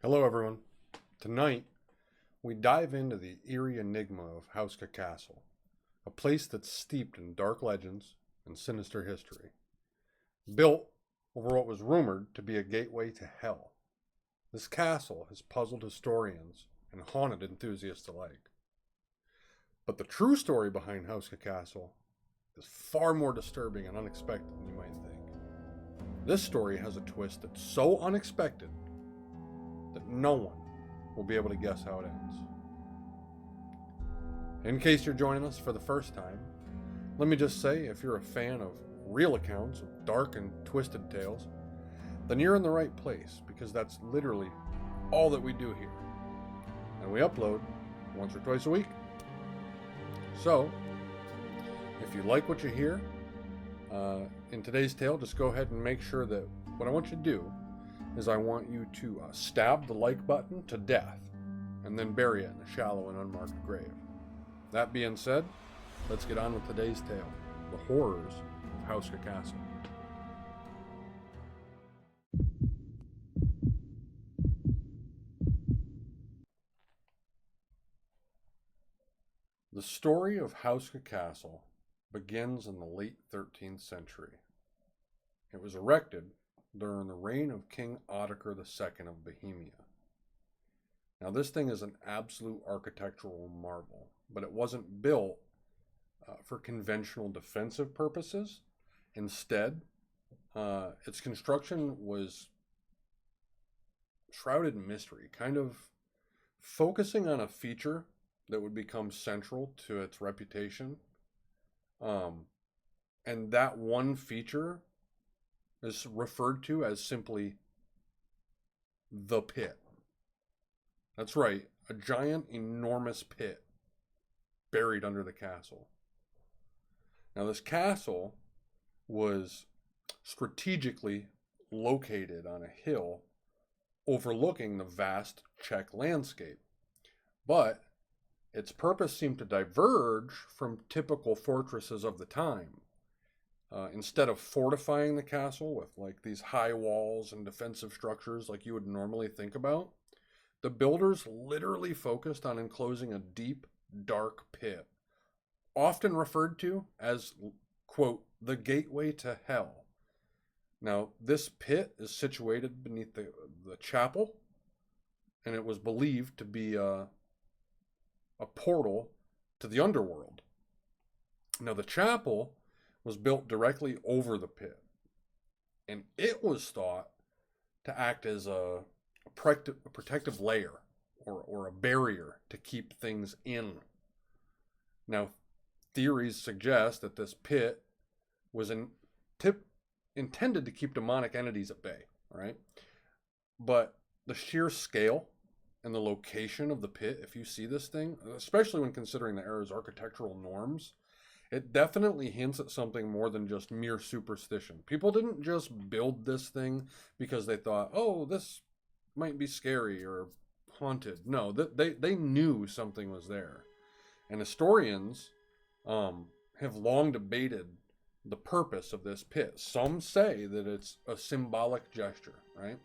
Hello, everyone. Tonight, we dive into the eerie enigma of Houska Castle, a place that's steeped in dark legends and sinister history. Built over what was rumored to be a gateway to hell, this castle has puzzled historians and haunted enthusiasts alike. But the true story behind Houska Castle is far more disturbing and unexpected than you might think. This story has a twist that's so unexpected that no one will be able to guess how it ends. In case you're joining us for the first time, let me just say, if you're a fan of real accounts of dark and twisted tales, then you're in the right place, because that's literally all that we do here. And we upload once or twice a week. So, if you like what you hear in today's tale, just go ahead and make sure that what I want you to do is I want you to stab the like button to death and then bury it in a shallow and unmarked grave. That being said, let's get on with today's tale, the horrors of Houska Castle. The story of Houska Castle begins in the late 13th century. It was erected during the reign of King Ottokar II of Bohemia. Now, this thing is an absolute architectural marvel, but it wasn't built for conventional defensive purposes. Instead, its construction was shrouded in mystery, kind of focusing on a feature that would become central to its reputation. And that one feature is referred to as simply the pit. That's right, a giant, enormous pit buried under the castle. Now, this castle was strategically located on a hill overlooking the vast Czech landscape, but its purpose seemed to diverge from typical fortresses of the time. Instead of fortifying the castle with like these high walls and defensive structures like you would normally think about, the builders literally focused on enclosing a deep, dark pit, often referred to as, quote, the gateway to hell. Now, this pit is situated beneath the chapel, and it was believed to be a portal to the underworld. Now, the chapel was built directly over the pit, and it was thought to act as a protective layer or a barrier to keep things in. Now, theories suggest that this pit was intended to keep demonic entities at bay, right? But the sheer scale and the location of the pit, if you see this thing, especially when considering the era's architectural norms, it definitely hints at something more than just mere superstition. People didn't just build this thing because they thought, oh, this might be scary or haunted. No, they knew something was there. And historians have long debated the purpose of this pit. Some say that it's a symbolic gesture, right?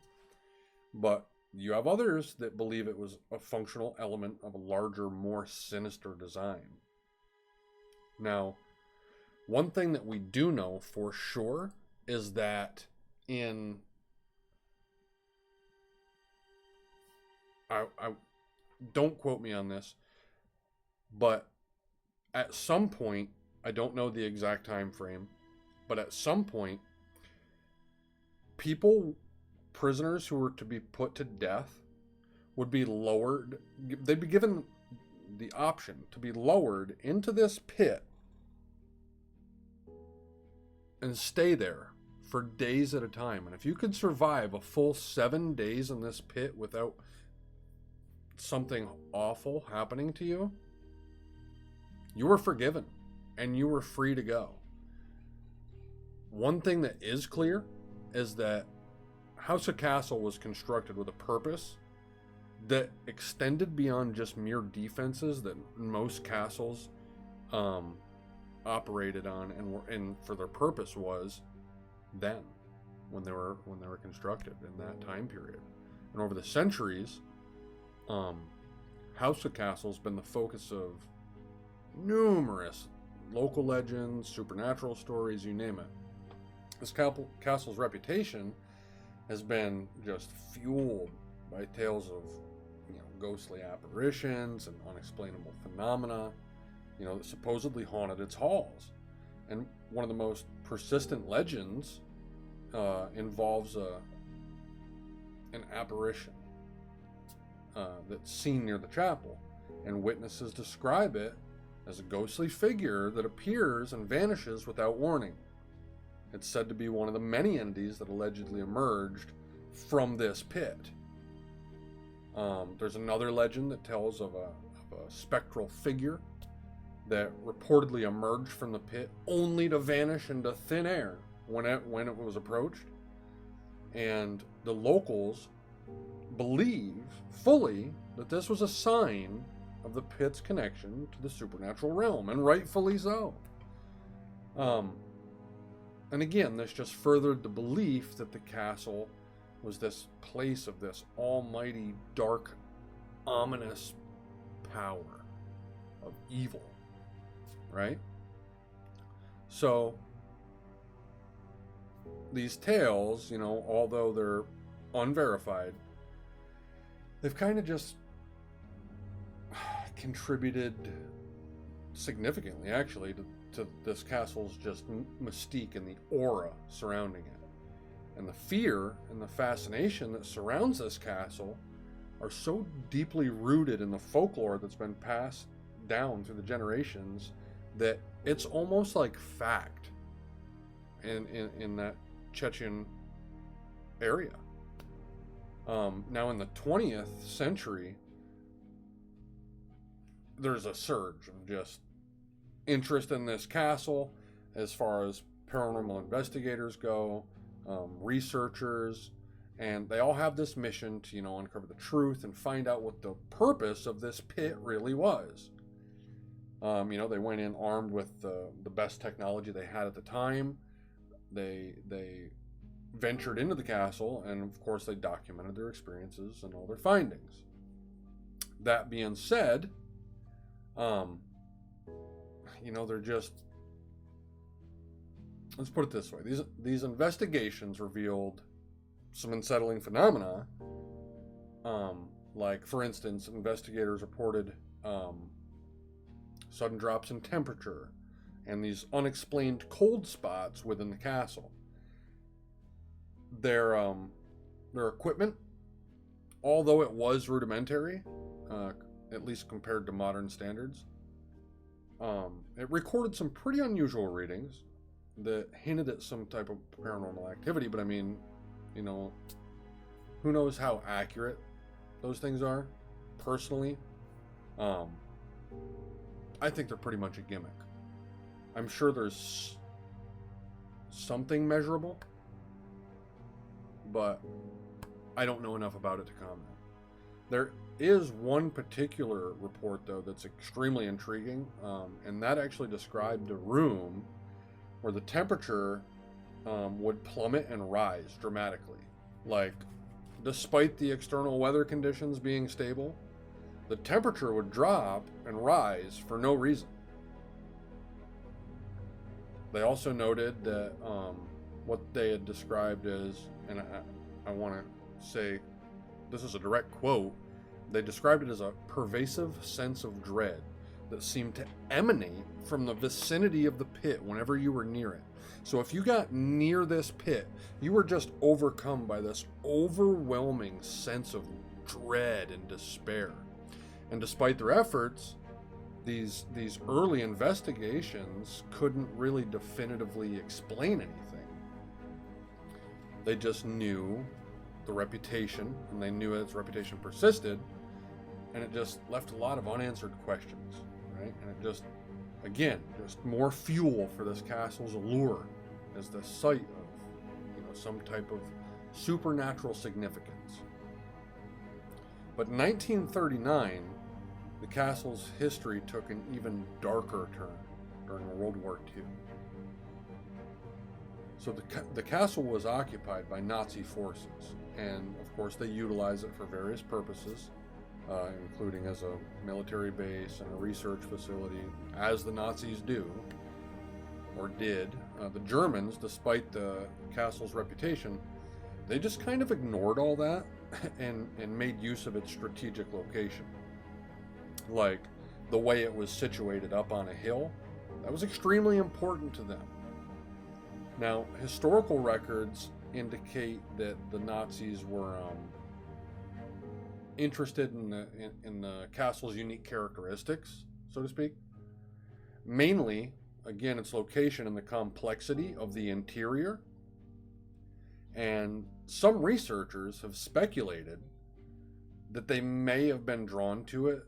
But you have others that believe it was a functional element of a larger, more sinister design. Now, one thing that we do know for sure is that I don't quote me on this, but at some point, I don't know the exact time frame, but at some point, prisoners who were to be put to death would be lowered. They'd be given the option to be lowered into this pit and stay there for days at a time. And if you could survive a full 7 days in this pit without something awful happening to you, you were forgiven and you were free to go. One thing that is clear is that Houska Castle was constructed with a purpose that extended beyond just mere defenses that most castles operated on, and for their purpose was then when they were constructed in that time period. And over the centuries, Houska Castle has been the focus of numerous local legends, supernatural stories, you name it. This castle's reputation has been just fueled by tales of, ghostly apparitions and unexplainable phenomena, that supposedly haunted its halls. And one of the most persistent legends involves an apparition that's seen near the chapel, and witnesses describe it as a ghostly figure that appears and vanishes without warning. It's said to be one of the many entities that allegedly emerged from this pit. There's another legend that tells of a spectral figure that reportedly emerged from the pit only to vanish into thin air when it was approached. And the locals believe fully that this was a sign of the pit's connection to the supernatural realm, and rightfully so. And again, this just furthered the belief that the castle was this place of this almighty, dark, ominous power of evil, right? So these tales, although they're unverified, they've kind of just contributed significantly, actually, to this castle's just mystique and the aura surrounding it. And the fear and the fascination that surrounds this castle are so deeply rooted in the folklore that's been passed down through the generations that it's almost like fact in that Chechen area. Now in the 20th century, there's a surge of just interest in this castle as far as paranormal investigators go, researchers, and they all have this mission to, uncover the truth and find out what the purpose of this pit really was. They went in armed with the best technology they had at the time. They ventured into the castle, and of course they documented their experiences and all their findings. That being said, they're just, let's put it this way. These investigations revealed some unsettling phenomena. Like, for instance, investigators reported sudden drops in temperature and these unexplained cold spots within the castle. Their equipment, although it was rudimentary, at least compared to modern standards, it recorded some pretty unusual readings that hinted at some type of paranormal activity. But I mean, who knows how accurate those things are? Personally, I think they're pretty much a gimmick. I'm sure there's something measurable, but I don't know enough about it to comment. There is one particular report, though, that's extremely intriguing, and that actually described a room where the temperature would plummet and rise dramatically. Like, despite the external weather conditions being stable, the temperature would drop and rise for no reason. They also noted that what they had described as, and I want to say this is a direct quote, they described it as a pervasive sense of dread that seemed to emanate from the vicinity of the pit whenever you were near it. So if you got near this pit, you were just overcome by this overwhelming sense of dread and despair. And despite their efforts, these early investigations couldn't really definitively explain anything. They just knew the reputation, and they knew its reputation persisted, and it just left a lot of unanswered questions, right? And it just, again, just more fuel for this castle's allure as the site of, some type of supernatural significance. But in 1939, the castle's history took an even darker turn during World War II. So the castle was occupied by Nazi forces, and of course they utilized it for various purposes, including as a military base and a research facility, as the Nazis do, or did. The Germans, despite the castle's reputation, they just kind of ignored all that and made use of its strategic location. Like the way it was situated up on a hill, that was extremely important to them. Now, historical records indicate that the Nazis were interested in the castle's unique characteristics, so to speak. Mainly, again, its location and the complexity of the interior. And some researchers have speculated that they may have been drawn to it,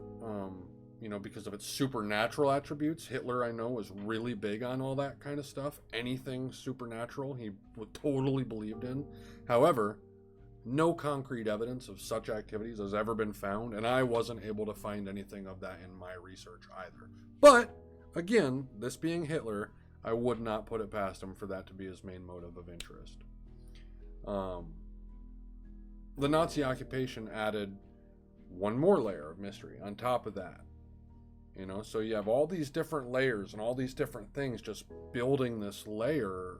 because of its supernatural attributes. Hitler, I know, was really big on all that kind of stuff. Anything supernatural, he totally believed in. However, no concrete evidence of such activities has ever been found, and I wasn't able to find anything of that in my research either. But, again, this being Hitler, I would not put it past him for that to be his main motive of interest. The Nazi occupation added one more layer of mystery on top of that. So you have all these different layers and all these different things just building this layer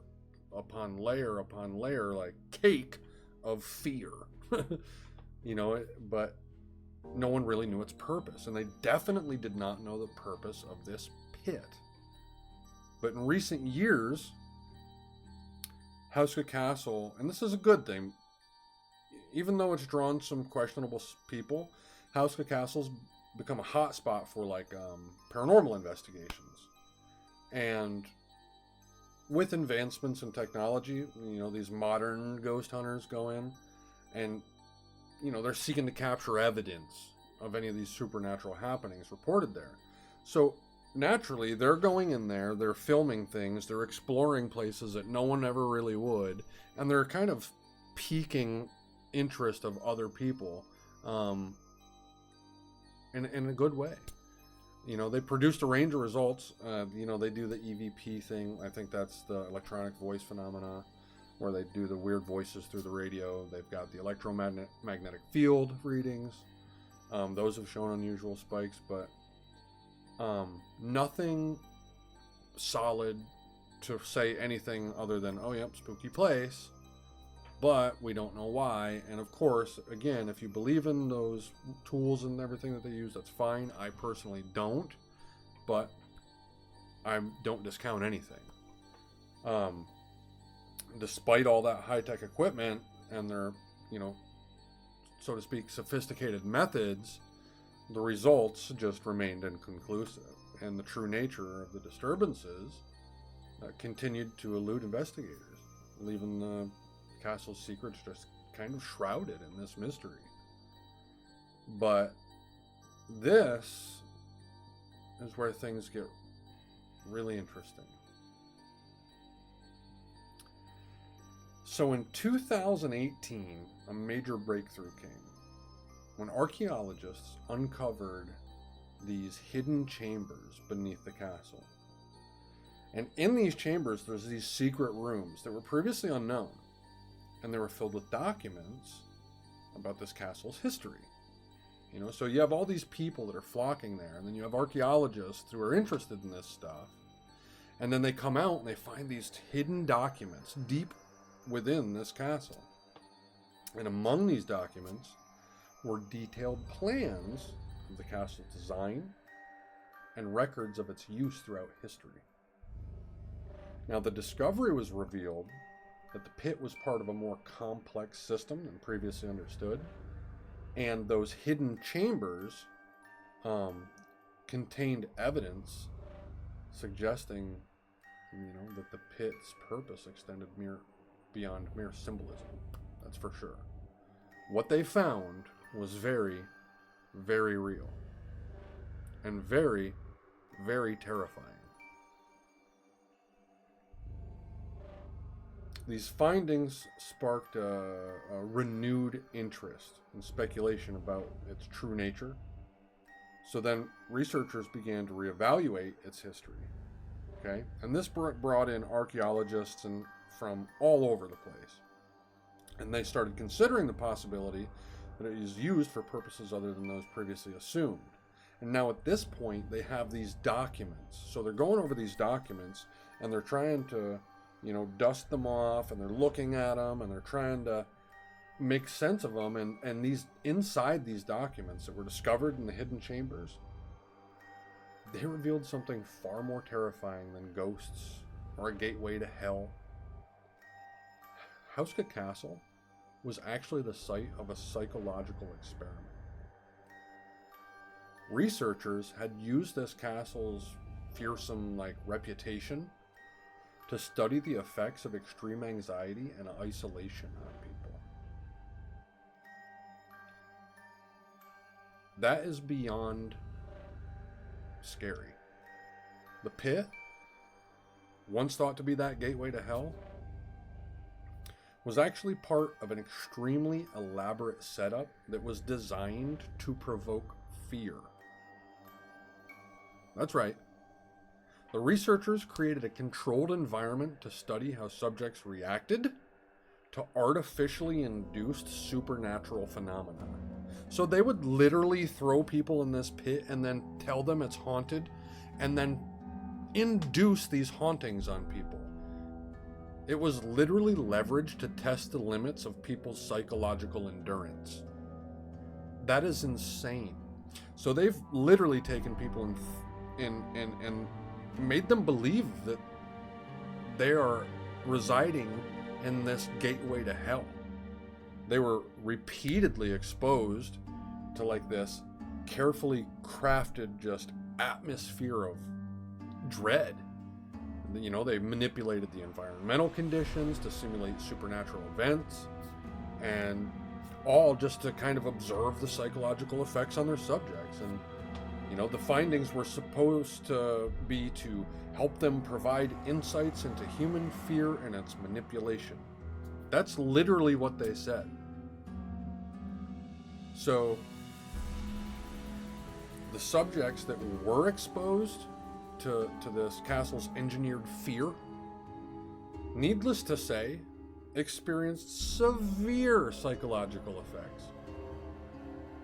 upon layer upon layer, like cake of fear. But no one really knew its purpose, and they definitely did not know the purpose of this pit. But in recent years, Houska Castle, and this is a good thing, even though it's drawn some questionable people, Houska Castle's become a hot spot for paranormal investigations. And with advancements in technology, these modern ghost hunters go in and they're seeking to capture evidence of any of these supernatural happenings reported there. So naturally, they're going in there, they're filming things, they're exploring places that no one ever really would, and they're kind of piquing interest of other people in a good way. They produced a range of results. They do the EVP thing. I think that's the electronic voice phenomena, where they do the weird voices through the radio. They've got the electromagnetic field readings. Those have shown unusual spikes, but nothing solid to say anything other than, oh, yep, spooky place, but we don't know why. And of course, again, if you believe in those tools and everything that they use, that's fine. I personally don't, but I don't discount anything. Despite all that high-tech equipment and their, so to speak, sophisticated methods, the results just remained inconclusive, and the true nature of the disturbances continued to elude investigators, leaving the castle's secrets just kind of shrouded in this mystery. But this is where things get really interesting. So in 2018, a major breakthrough came when archaeologists uncovered these hidden chambers beneath the castle. And in these chambers, there's these secret rooms that were previously unknown, and they were filled with documents about this castle's history. So you have all these people that are flocking there, and then you have archaeologists who are interested in this stuff, and then they come out and they find these hidden documents deep within this castle. And among these documents were detailed plans of the castle's design and records of its use throughout history. Now, the discovery was revealed that the pit was part of a more complex system than previously understood, and those hidden chambers contained evidence suggesting, that the pit's purpose extended beyond mere symbolism. That's for sure. What they found was very, very real and very, very terrifying. These findings sparked a renewed interest and speculation about its true nature. So then researchers began to reevaluate its history. Okay, and this brought in archaeologists and from all over the place, and they started considering the possibility that it is used for purposes other than those previously assumed. And now at this point, they have these documents. So they're going over these documents and they're trying to, dust them off, and they're looking at them and they're trying to make sense of them. And these inside these documents that were discovered in the hidden chambers, they revealed something far more terrifying than ghosts or a gateway to hell. Houska Castle was actually the site of a psychological experiment. Researchers had used this castle's fearsome reputation to study the effects of extreme anxiety and isolation on people. That is beyond scary. The pit, once thought to be that gateway to hell, was actually part of an extremely elaborate setup that was designed to provoke fear. That's right. The researchers created a controlled environment to study how subjects reacted to artificially induced supernatural phenomena. So they would literally throw people in this pit and then tell them it's haunted, and then induce these hauntings on people. It was literally leveraged to test the limits of people's psychological endurance. That is insane. So they've literally taken people and made them believe that they are residing in this gateway to hell. They were repeatedly exposed to this carefully crafted just atmosphere of dread. They manipulated the environmental conditions to simulate supernatural events, and all just to kind of observe the psychological effects on their subjects. And the findings were supposed to be to help them provide insights into human fear and its manipulation. That's literally what they said. So the subjects that were exposed to this castle's engineered fear, needless to say, experienced severe psychological effects.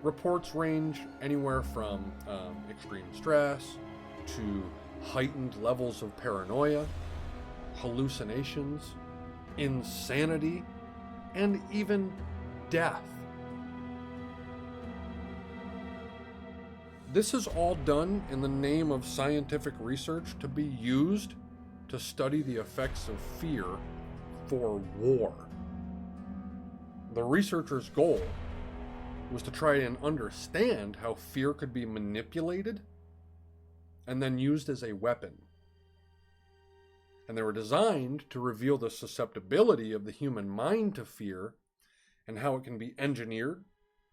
Reports range anywhere from extreme stress to heightened levels of paranoia, hallucinations, insanity, and even death. This is all done in the name of scientific research to be used to study the effects of fear for war. The researchers' goal was to try and understand how fear could be manipulated and then used as a weapon. And they were designed to reveal the susceptibility of the human mind to fear and how it can be engineered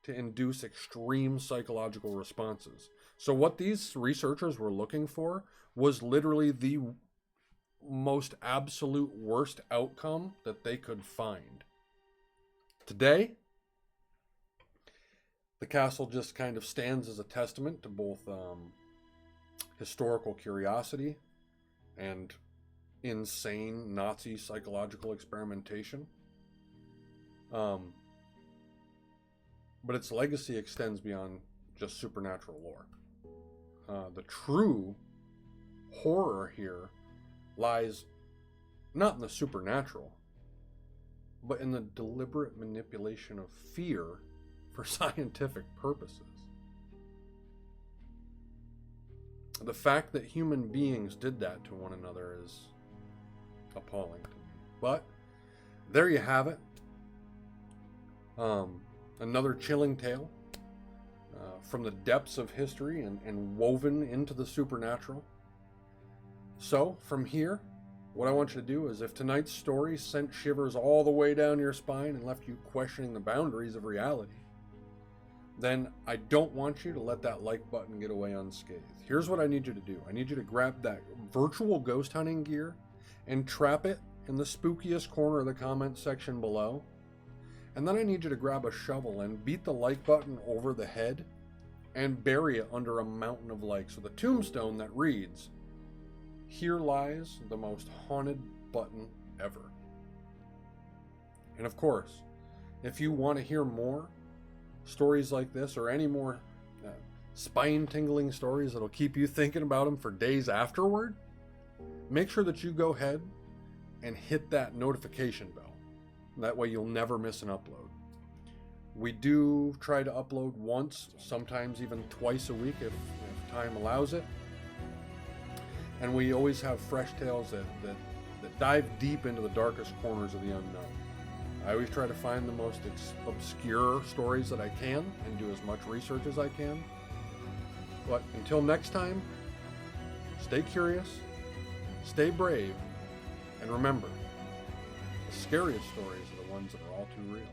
to induce extreme psychological responses. So what these researchers were looking for was literally the most absolute worst outcome that they could find. Today, the castle just kind of stands as a testament to both historical curiosity and insane Nazi psychological experimentation. But its legacy extends beyond just supernatural lore. The true horror here lies not in the supernatural, but in the deliberate manipulation of fear for scientific purposes. The fact that human beings did that to one another is appalling to me. But there you have it. Another chilling tale from the depths of history and woven into the supernatural. So, from here, what I want you to do is, if tonight's story sent shivers all the way down your spine and left you questioning the boundaries of reality, then I don't want you to let that like button get away unscathed. Here's what I need you to do. I need you to grab that virtual ghost hunting gear and trap it in the spookiest corner of the comment section below. And then I need you to grab a shovel and beat the like button over the head and bury it under a mountain of likes with a tombstone that reads, here lies the most haunted button ever. And of course, if you want to hear more stories like this or any more spine-tingling stories that'll keep you thinking about them for days afterward, make sure that you go ahead and hit that notification bell. That way you'll never miss an upload. We do try to upload once, sometimes even twice a week if time allows it. And we always have fresh tales that dive deep into the darkest corners of the unknown. I always try to find the most obscure stories that I can and do as much research as I can. But until next time, stay curious, stay brave, and remember, the scariest stories are the ones that are all too real.